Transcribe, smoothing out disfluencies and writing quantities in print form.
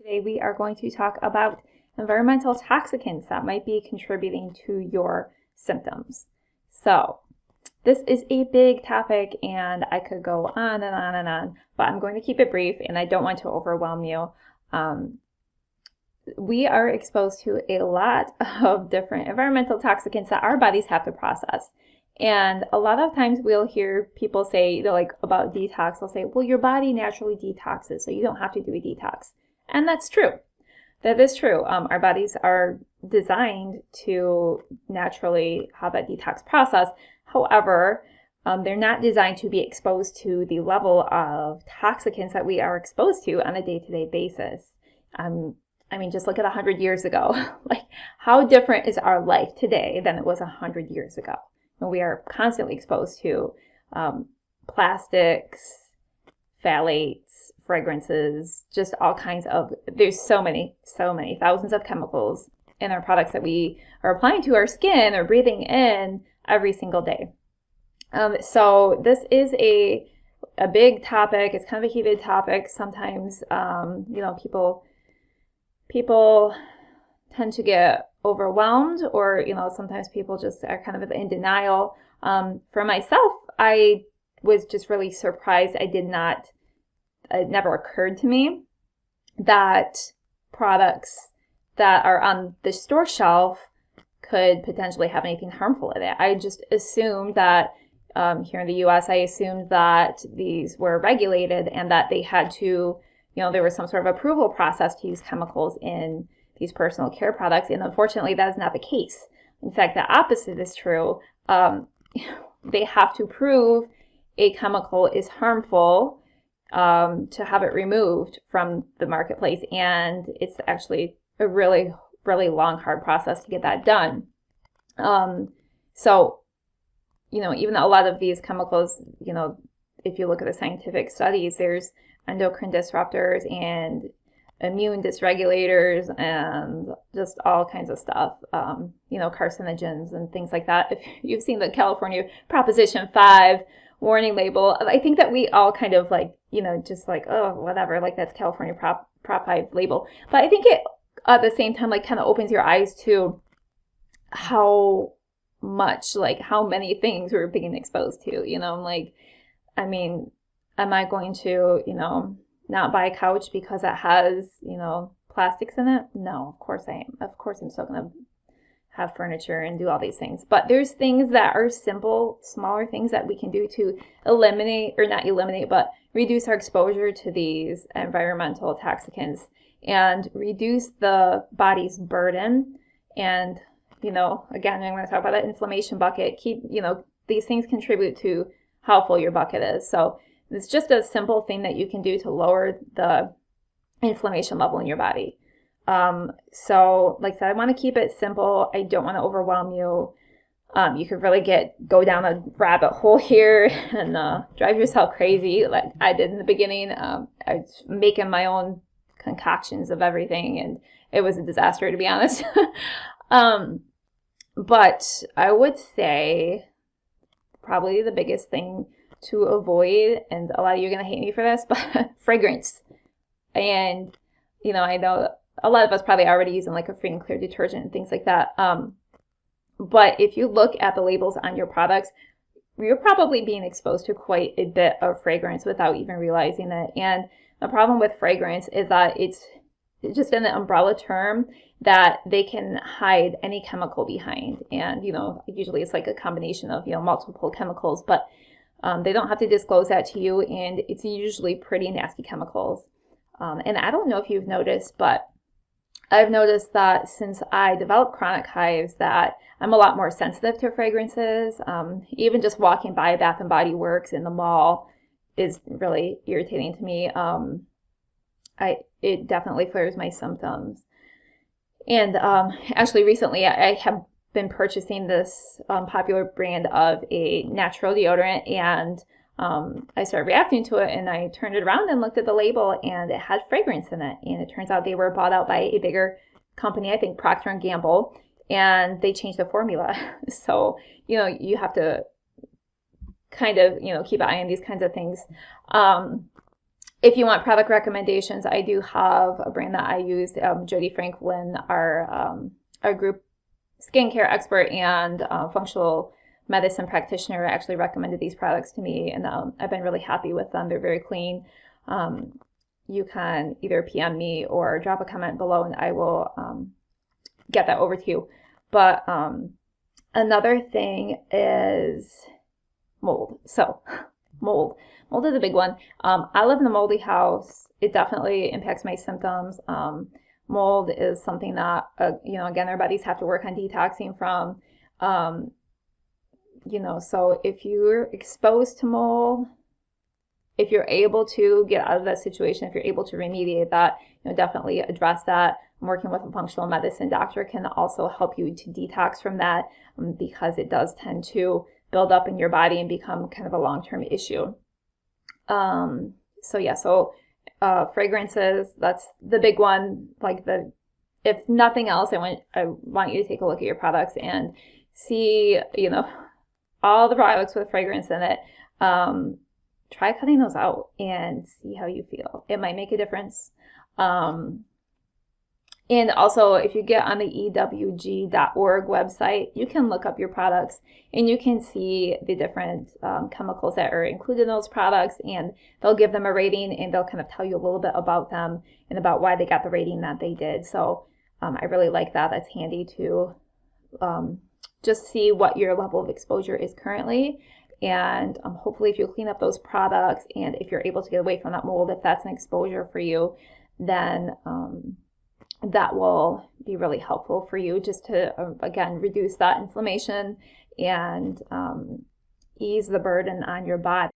Today we are going to talk about environmental toxicants that might be contributing to your symptoms. So this is a big topic and I could go on and on and on, but I'm going to keep it brief and I don't want to overwhelm you. We are exposed to a lot of different environmental toxicants that our bodies have to process. And a lot of times we'll hear people say, like about detox, they'll say, well, your body naturally detoxes, so you don't have to do a detox. And that's true. That is true. Our bodies are designed to naturally have that detox process. However, they're not designed to be exposed to the level of toxicants that we are exposed to on a day-to-day basis. I mean, just look at 100 years ago. Like, how different is our life today than it was 100 years ago? And we are constantly exposed to plastics, phthalates, fragrances, just all kinds of, there's so many, thousands of chemicals in our products that we are applying to our skin or breathing in every single day. So this is a big topic. It's kind of a heated topic. Sometimes, people tend to get overwhelmed, or, sometimes people just are kind of in denial. For myself, I was just really surprised. It never occurred to me that products that are on the store shelf could potentially have anything harmful in it. I just assumed that here in the US, I assumed that these were regulated and that they had to, there was some sort of approval process to use chemicals in these personal care products. And unfortunately, that is not the case. In fact, the opposite is true. They have to prove a chemical is harmful to have it removed from the marketplace. And it's actually a really, really long, hard process to get that done. So, even though a lot of these chemicals, if you look at the scientific studies, there's endocrine disruptors and immune dysregulators and just all kinds of stuff, carcinogens and things like that. If you've seen the California Proposition 5 warning label, I think that we all kind of just like, oh, whatever, like that's California Prop 5 label. But I think it, at the same time, kind of opens your eyes to how much, how many things we're being exposed to, am I going to, not buy a couch because it has, plastics in it? No, of course I am. Of course I'm still going to have furniture and do all these things. But there's things that are simple, smaller things that we can do to eliminate, or not eliminate, but reduce our exposure to these environmental toxicants and reduce the body's burden. And, again, I'm going to talk about that inflammation bucket. These things contribute to how full your bucket is. So it's just a simple thing that you can do to lower the inflammation level in your body. So like I said, I want to keep it simple. I don't want to overwhelm you. You could really go down a rabbit hole here and drive yourself crazy like I did in the beginning. I was making my own concoctions of everything and it was a disaster, to be honest. But I would say probably the biggest thing to avoid, and a lot of you are going to hate me for this, but fragrance. And, I know a lot of us probably already using like a free and clear detergent and things like that. But if you look at the labels on your products, you're probably being exposed to quite a bit of fragrance without even realizing it. And the problem with fragrance is that it's just an umbrella term that they can hide any chemical behind. And, usually it's like a combination of, multiple chemicals, but they don't have to disclose that to you, and it's usually pretty nasty chemicals. And I don't know if you've noticed, but I've noticed that since I developed chronic hives that I'm a lot more sensitive to fragrances. Even just walking by Bath & Body Works in the mall is really irritating to me. It definitely flares my symptoms. And actually recently I have been purchasing this popular brand of a natural deodorant, and I started reacting to it, and I turned it around and looked at the label, and it had fragrance in it. And it turns out they were bought out by a bigger company, I think Procter & Gamble, and they changed the formula. So, you have to kind of, keep an eye on these kinds of things. if you want product recommendations, I do have a brand that I used, Jody Franklin, our group skincare expert and functional medicine practitioner, actually recommended these products to me, and I've been really happy with them. They're very clean. You can either PM me or drop a comment below, and I will get that over to you. But another thing is mold. So mold is a big one. I live in a moldy house. It definitely impacts my symptoms. Mold is something that, again, our bodies have to work on detoxing from. So if you're exposed to mold, if you're able to get out of that situation, if you're able to remediate that, definitely address that. Working with a functional medicine doctor can also help you to detox from that, because it does tend to build up in your body and become kind of a long-term issue. Fragrances, that's the big one. If nothing else, I want you to take a look at your products and see, all the products with fragrance in it. Try cutting those out and see how you feel. It might make a difference. And also, if you get on the ewg.org website, you can look up your products and you can see the different chemicals that are included in those products, and they'll give them a rating, and they'll kind of tell you a little bit about them and about why they got the rating that they did. So I really like that. That's handy to just see what your level of exposure is currently. And hopefully if you clean up those products, and if you're able to get away from that mold, if that's an exposure for you, then that will be really helpful for you, just to, again, reduce that inflammation and ease the burden on your body.